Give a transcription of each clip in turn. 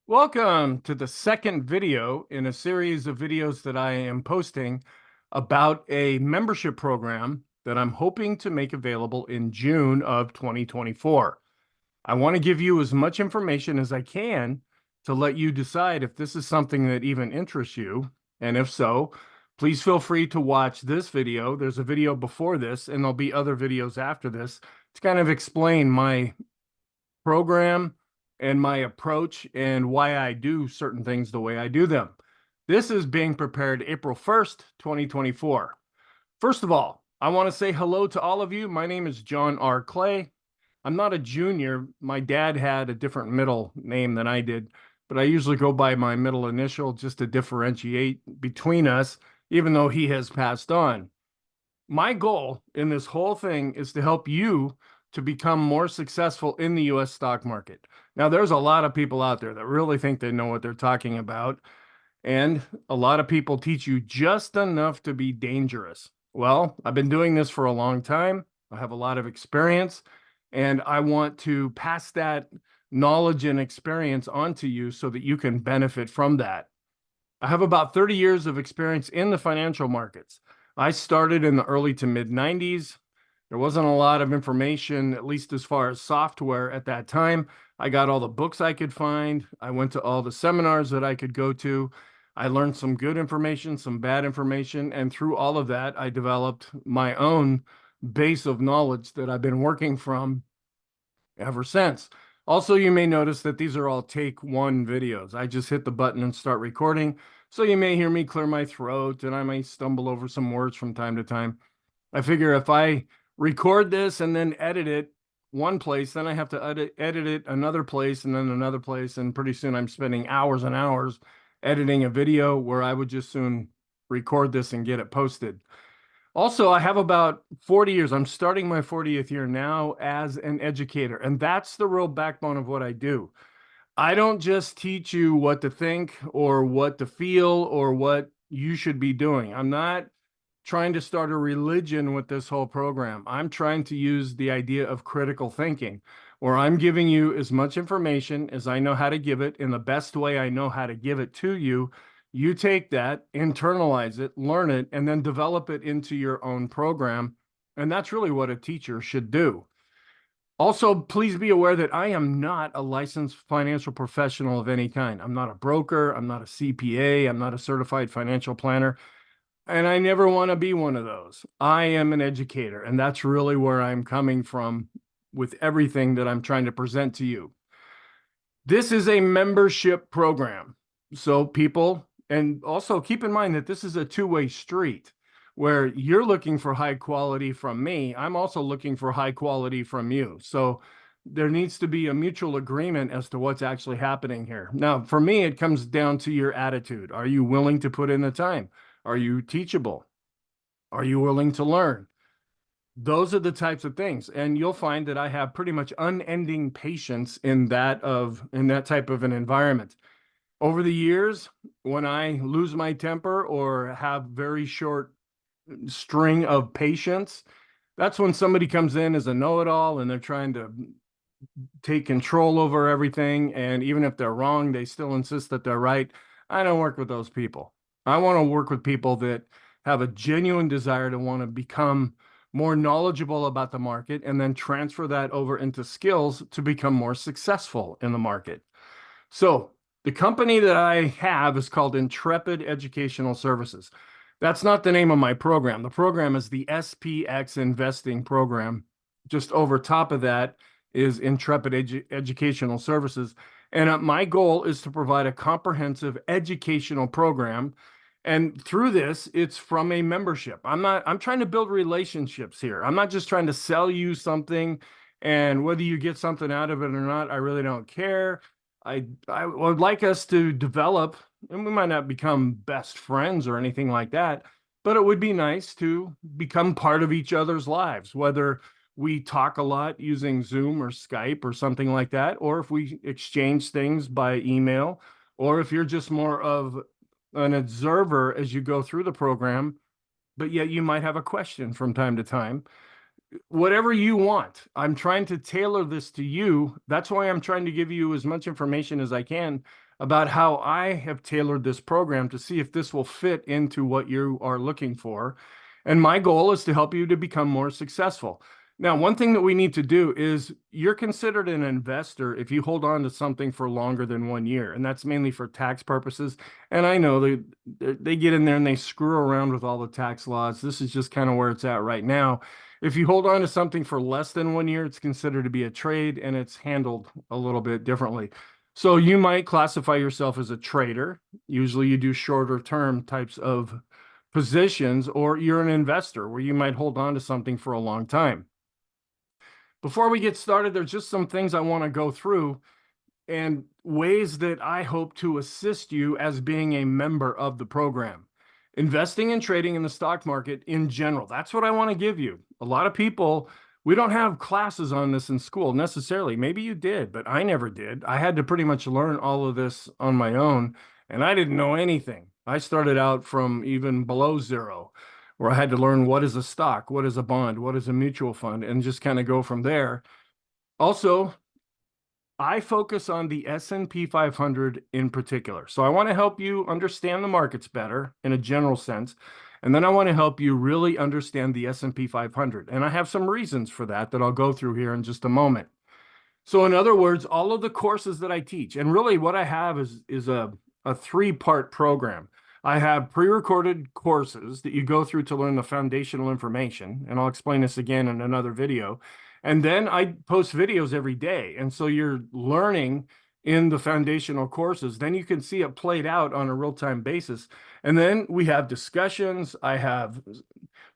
Welcome to the second video in a series of videos that I am posting about a membership program that I'm hoping to make available in June of 2024. I want to give you as much information as I can to let you decide if this is something that even interests you. And if so, please feel free to watch this video. There's a video before this, and there'll be other videos after this to kind of explain my program and my approach and why I do certain things the way I do them. This is being prepared April 1st, 2024. First of all, I want to say hello to all of you. My name is John R. Clay. I'm not a junior. My dad had a different middle name than I did, but I usually go by my middle initial just to differentiate between us, even though he has passed on. My goal in this whole thing is to help you to become more successful in the US stock market. Now, there's a lot of people out there that really think they know what they're talking about, and a lot of people teach you just enough to be dangerous. Well, I've been doing this for a long time. I have a lot of experience, and I want to pass that knowledge and experience onto you so that you can benefit from that. I have about 30 years of experience in the financial markets. I started in the early to mid 90s. There wasn't a lot of information, at least as far as software at that time. I got all the books I could find. I went to all the seminars that I could go to. I learned some good information, some bad information, and through all of that, I developed my own base of knowledge that I've been working from ever since. Also, you may notice that these are all take one videos. I just hit the button and start recording. So you may hear me clear my throat and I may stumble over some words from time to time. I figure if I record this and then edit it one place, then I have to edit it another place and then another place. And pretty soon I'm spending hours and hours editing a video where I would just soon record this and get it posted. Also, I have about 40 years. I'm starting my 40th year now as an educator, and that's the real backbone of what I do. I don't just teach you what to think or what to feel or what you should be doing. I'm not trying to start a religion with this whole program. I'm trying to use the idea of critical thinking, where I'm giving you as much information as I know how to give it in the best way I know how to give it to you. You take that, internalize it, learn it, and then develop it into your own program. And that's really what a teacher should do. Also, please be aware that I am not a licensed financial professional of any kind. I'm not a broker. I'm not a CPA. I'm not a certified financial planner. And I never want to be one of those. I am an educator, and that's really where I'm coming from with everything that I'm trying to present to you. This is a membership program. So people, and also keep in mind that this is a two-way street where you're looking for high quality from me. I'm also looking for high quality from you. So there needs to be a mutual agreement as to what's actually happening here. Now, for me, it comes down to your attitude. Are you willing to put in the time? Are you teachable? Are you willing to learn? Those are the types of things. And you'll find that I have pretty much unending patience in that type of an environment. Over the years, when I lose my temper or have very short string of patience, that's when somebody comes in as a know-it-all and they're trying to take control over everything. And even if they're wrong, they still insist that they're right. I don't work with those people. I want to work with people that have a genuine desire to want to become more knowledgeable about the market and then transfer that over into skills to become more successful in the market. So the company that I have is called Intrepid Educational Services. That's not the name of my program. The program is the SPX Investing Program. Just over top of that is Intrepid Educational Services. And my goal is to provide a comprehensive educational program. And through this, it's from a membership. I'm trying to build relationships here. I'm not just trying to sell you something, and whether you get something out of it or not, I really don't care. I would like us to develop, and we might not become best friends or anything like that, but it would be nice to become part of each other's lives, whether we talk a lot using Zoom or Skype or something like that, or if we exchange things by email, or if you're just more of an observer as you go through the program, but yet you might have a question from time to time. whatever you want. I'm trying to tailor this to you. That's why I'm trying to give you as much information as I can about how I have tailored this program to see if this will fit into what you are looking for. And my goal is to help you to become more successful. Now, one thing that we need to do is you're considered an investor if you hold on to something for longer than 1 year, and that's mainly for tax purposes. And I know they get in there and they screw around with all the tax laws. This is just kind of where it's at right now. If you hold on to something for less than 1 year, it's considered to be a trade and it's handled a little bit differently. So you might classify yourself as a trader. Usually you do shorter term types of positions, or you're an investor where you might hold on to something for a long time. Before we get started, there's just some things I want to go through and ways that I hope to assist you as being a member of the program. Investing and trading in the stock market in general, that's what I want to give you. A lot of people, we don't have classes on this in school necessarily. Maybe you did, but I never did. I had to pretty much learn all of this on my own, and I didn't know anything. I started out from even below zero, where I had to learn what is a stock, what is a bond, what is a mutual fund, and just kind of go from there. Also, I focus on the S&P 500 in particular. So I want to help you understand the markets better in a general sense. And then I want to help you really understand the S&P 500. And I have some reasons for that I'll go through here in just a moment. So in other words, all of the courses that I teach, and really what I have is a three-part program. I have pre-recorded courses that you go through to learn the foundational information, and I'll explain this again in another video. And then I post videos every day. And so you're learning in the foundational courses. Then you can see it played out on a real-time basis. And then we have discussions. I have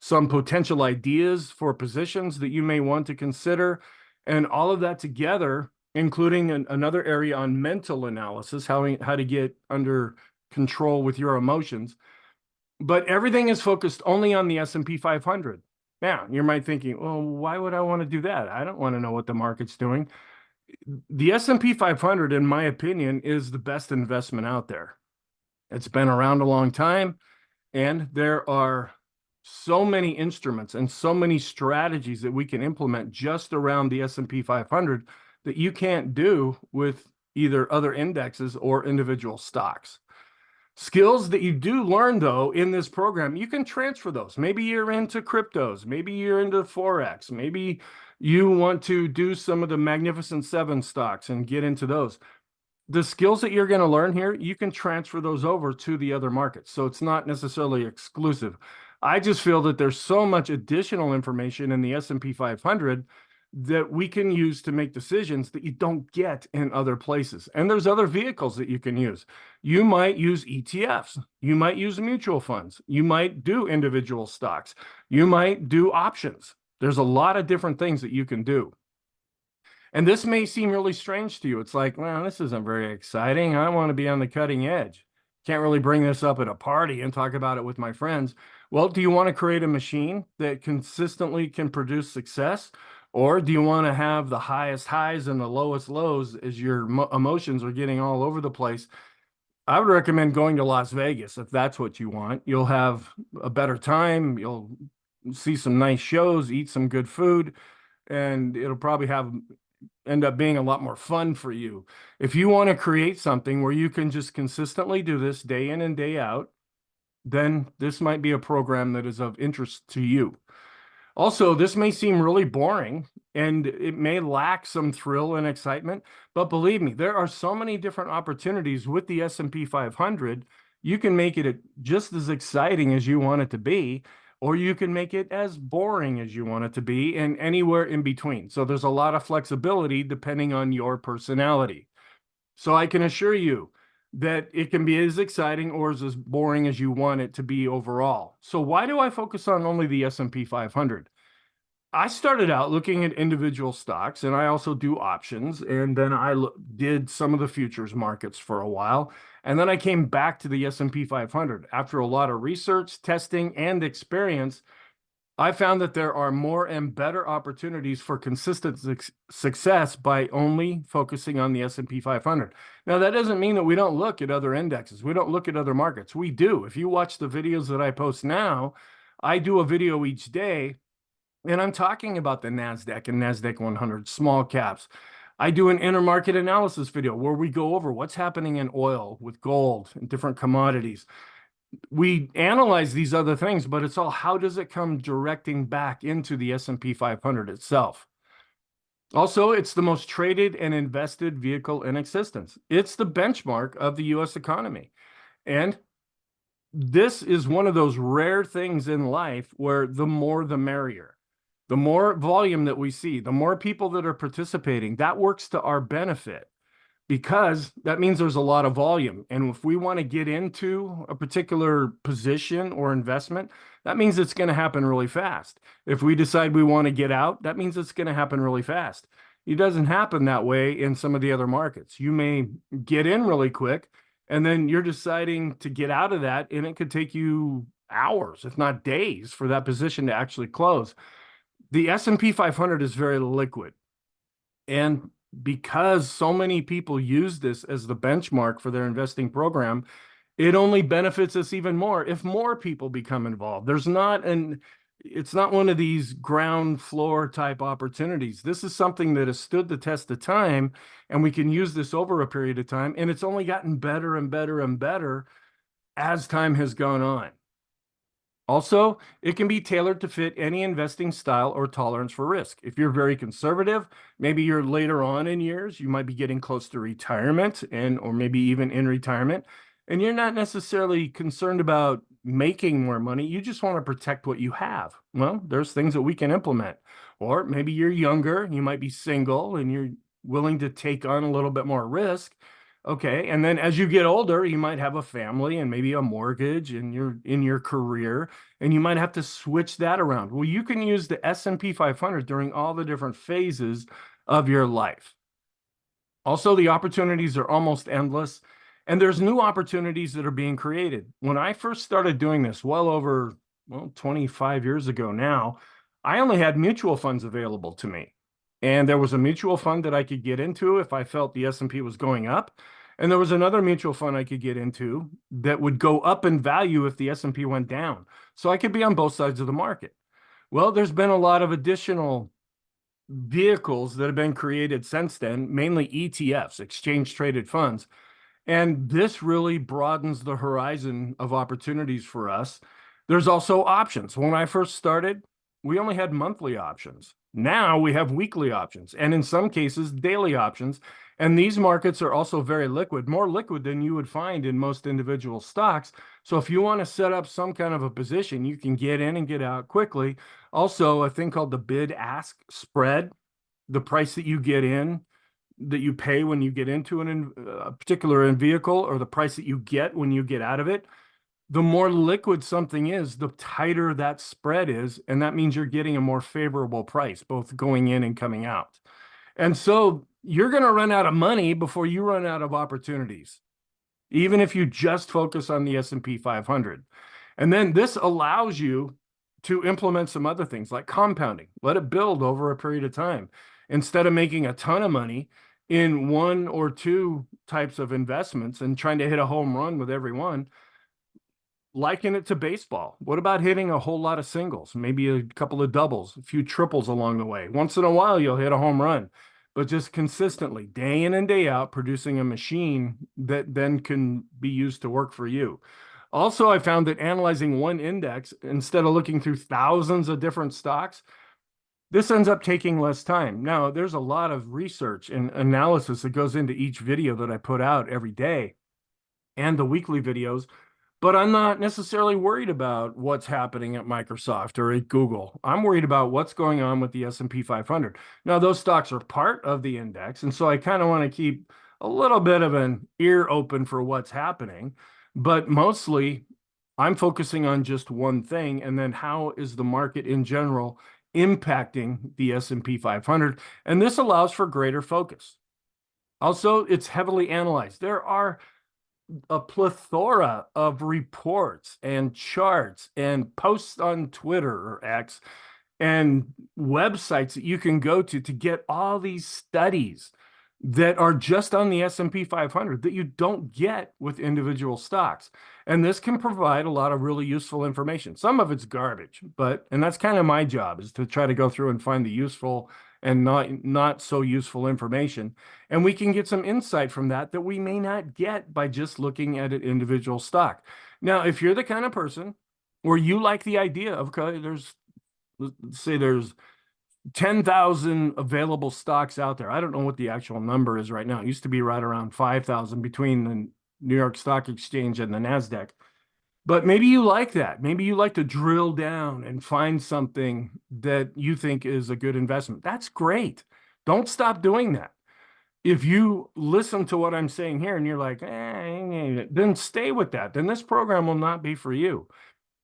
some potential ideas for positions that you may want to consider. And all of that together, including another area on mental analysis, how to get under control with your emotions. But everything is focused only on the S&P 500. Now, you might be thinking, well, why would I want to do that? I don't want to know what the market's doing. The S&P 500, in my opinion, is the best investment out there. It's been around a long time, and there are so many instruments and so many strategies that we can implement just around the S&P 500 that you can't do with either other indexes or individual stocks. Skills that you do learn, though, in this program, you can transfer those. Maybe you're into cryptos. Maybe you're into Forex. Maybe you want to do some of the Magnificent Seven stocks and get into those. The skills that you're going to learn here, you can transfer those over to the other markets. So it's not necessarily exclusive. I just feel that there's so much additional information in the S&P 500 that we can use to make decisions that you don't get in other places. And there's other vehicles that you can use. You might use ETFs. You might use mutual funds. You might do individual stocks. You might do options. There's a lot of different things that you can do. And this may seem really strange to you. It's like, well, this isn't very exciting. I want to be on the cutting edge. Can't really bring this up at a party and talk about it with my friends. Well, do you want to create a machine that consistently can produce success? Or do you want to have the highest highs and the lowest lows as your emotions are getting all over the place? I would recommend going to Las Vegas if that's what you want. You'll have a better time. You'll see some nice shows, eat some good food, and it'll probably end up being a lot more fun for you. If you want to create something where you can just consistently do this day in and day out, then this might be a program that is of interest to you. Also, this may seem really boring and it may lack some thrill and excitement, but believe me, there are so many different opportunities with the S&P 500. You can make it just as exciting as you want it to be, or you can make it as boring as you want it to be, and anywhere in between. So there's a lot of flexibility depending on your personality. So I can assure you that it can be as exciting or as boring as you want it to be overall. So why do I focus on only the S&P 500? I started out looking at individual stocks, and I also do options, and then I did some of the futures markets for a while, and then I came back to the S&P 500. After a lot of research, testing, and experience, I found that there are more and better opportunities for consistent success by only focusing on the S&P 500. Now, that doesn't mean that we don't look at other indexes. We don't look at other markets. We do. If you watch the videos that I post now, I do a video each day And I'm talking about the NASDAQ and NASDAQ 100 small caps. I do an intermarket analysis video where we go over what's happening in oil with gold and different commodities. We analyze these other things, but it's all how does it come directing back into the S&P 500 itself? Also, it's the most traded and invested vehicle in existence. It's the benchmark of the US economy. And this is one of those rare things in life where the more the merrier. The more volume that we see, the more people that are participating, that works to our benefit because that means there's a lot of volume. And if we want to get into a particular position or investment, that means it's going to happen really fast. If we decide we want to get out, that means it's going to happen really fast. It doesn't happen that way in some of the other markets. You may get in really quick, and then you're deciding to get out of that, and it could take you hours, if not days, for that position to actually close. The S&P 500 is very liquid. And because so many people use this as the benchmark for their investing program, it only benefits us even more if more people become involved. It's not one of these ground floor type opportunities. This is something that has stood the test of time, and we can use this over a period of time, and it's only gotten better and better and better as time has gone on. Also, it can be tailored to fit any investing style or tolerance for risk. If you're very conservative, maybe you're later on in years, you might be getting close to retirement or maybe even in retirement, and you're not necessarily concerned about making more money. You just want to protect what you have. Well, there's things that we can implement. Or maybe you're younger, you might be single and you're willing to take on a little bit more risk. Okay. And then as you get older, you might have a family and maybe a mortgage and you're in your career, and you might have to switch that around. Well, you can use the S&P 500 during all the different phases of your life. Also, the opportunities are almost endless, and there's new opportunities that are being created. When I first started doing this, well over 25 years ago now, I only had mutual funds available to me. And there was a mutual fund that I could get into if I felt the S&P was going up. And there was another mutual fund I could get into that would go up in value if the S&P went down. So I could be on both sides of the market. Well, there's been a lot of additional vehicles that have been created since then, mainly ETFs, exchange traded funds. And this really broadens the horizon of opportunities for us. There's also options. When I first started, we only had monthly options. Now we have weekly options, and in some cases, daily options. And these markets are also very liquid, more liquid than you would find in most individual stocks. So if you want to set up some kind of a position, you can get in and get out quickly. Also, a thing called the bid-ask spread, the price that you get in, that you pay when you get into a particular vehicle, or the price that you get when you get out of it. The more liquid something is, the tighter that spread is, and that means you're getting a more favorable price, both going in and coming out. And so you're going to run out of money before you run out of opportunities, even if you just focus on the S&P 500. And then this allows you to implement some other things like compounding. Let it build over a period of time. Instead of making a ton of money in one or two types of investments and trying to hit a home run with every one, liken it to baseball. What about hitting a whole lot of singles, maybe a couple of doubles, a few triples along the way? Once in a while, you'll hit a home run, but just consistently, day in and day out, producing a machine that then can be used to work for you. Also, I found that analyzing one index instead of looking through thousands of different stocks, this ends up taking less time. Now, there's a lot of research and analysis that goes into each video that I put out every day and the weekly videos, but I'm not necessarily worried about what's happening at Microsoft or at Google. I'm worried about what's going on with the S&P 500. Now, those stocks are part of the index, and so I kind of want to keep a little bit of an ear open for what's happening, but mostly I'm focusing on just one thing, and then how is the market in general impacting the S&P 500, and this allows for greater focus. Also, it's heavily analyzed. There are a plethora of reports and charts and posts on Twitter or X and websites that you can go to get all these studies that are just on the S&P 500 that you don't get with individual stocks. And this can provide a lot of really useful information. Some of it's garbage, and that's kind of my job, is to try to go through and find the useful and not so useful information. And we can get some insight from that we may not get by just looking at an individual stock. Now, if you're the kind of person where you like the idea of, okay, let's say there's 10,000 available stocks out there. I don't know what the actual number is right now. It used to be right around 5,000 between the New York Stock Exchange and the NASDAQ. But maybe you like that. Maybe you like to drill down and find something that you think is a good investment. That's great. Don't stop doing that. If you listen to what I'm saying here and you're like, then stay with that. Then this program will not be for you.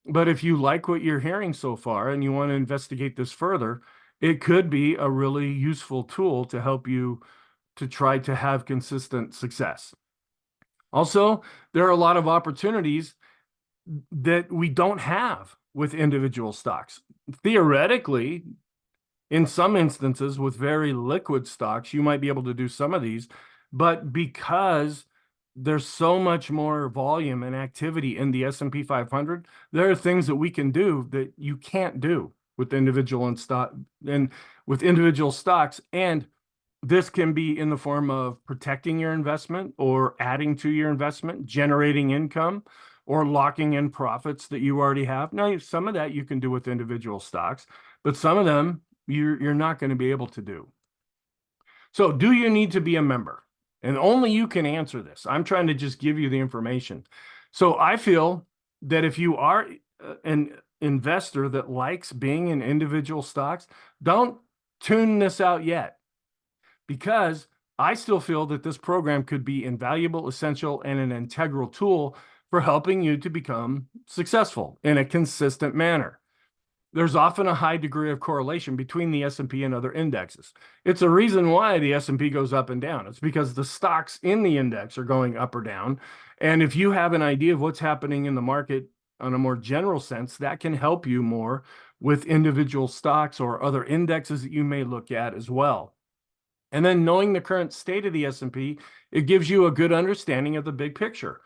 But if you like what you're hearing so far and you want to investigate this further, it could be a really useful tool to help you to try to have consistent success. Also, there are a lot of opportunities that we don't have with individual stocks. Theoretically, in some instances with very liquid stocks, you might be able to do some of these, but because there's so much more volume and activity in the S&P 500, there are things that we can do that you can't do with individual stocks. And this can be in the form of protecting your investment or adding to your investment, generating income, or locking in profits that you already have. Now, some of that you can do with individual stocks, but some of them you're not going to be able to do. So do you need to be a member? And only you can answer this. I'm trying to just give you the information. So I feel that if you are an investor that likes being in individual stocks, don't tune this out yet, because I still feel that this program could be invaluable, essential, and an integral tool for helping you to become successful in a consistent manner. There's often a high degree of correlation between the S&P and other indexes. It's a reason why the S&P goes up and down. It's because the stocks in the index are going up or down. And if you have an idea of what's happening in the market on a more general sense, that can help you more with individual stocks or other indexes that you may look at as well. And then knowing the current state of the S&P, it gives you a good understanding of the big picture.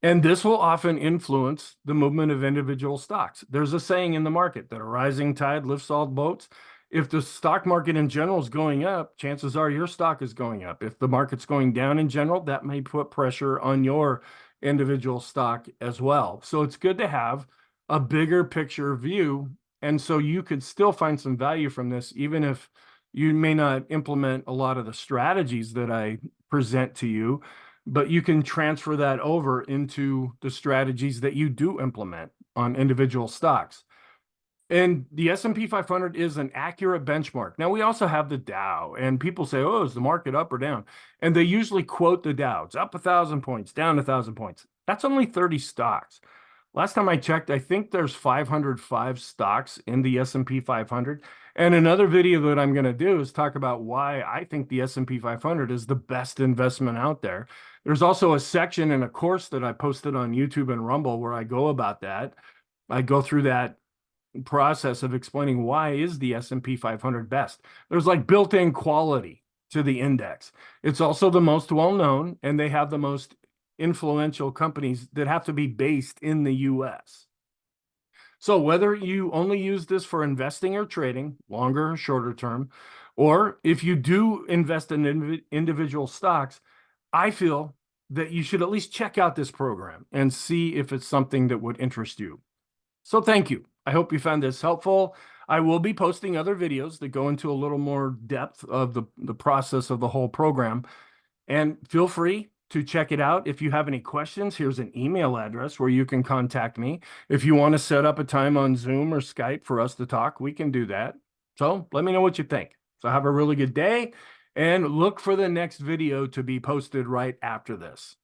And this will often influence the movement of individual stocks. There's a saying in the market that a rising tide lifts all boats. If the stock market in general is going up, chances are your stock is going up. If the market's going down in general, that may put pressure on your individual stock as well. So it's good to have a bigger picture view. And so you could still find some value from this, even if you may not implement a lot of the strategies that I present to you, but you can transfer that over into the strategies that you do implement on individual stocks. And the S&P 500 is an accurate benchmark. Now, we also have the Dow, and people say, oh, is the market up or down? And they usually quote the Dow. It's up 1,000 points, down 1,000 points. That's only 30 stocks. Last time I checked, I think there's 505 stocks in the S&P 500. And another video that I'm going to do is talk about why I think the S&P 500 is the best investment out there. There's also a section in a course that I posted on YouTube and Rumble where I go about that. I go through that process of explaining why is the S&P 500 best. There's like built-in quality to the index. It's also the most well-known, and they have the most influential companies that have to be based in the US. So whether you only use this for investing or trading, longer or shorter term, or if you do invest in individual stocks, I feel that you should at least check out this program and see if it's something that would interest you. So thank you. I hope you found this helpful. I will be posting other videos that go into a little more depth of the process of the whole program. And feel free to check it out. If you have any questions, here's an email address where you can contact me. If you want to set up a time on Zoom or Skype for us to talk, we can do that. So let me know what you think. So have a really good day, and look for the next video to be posted right after this.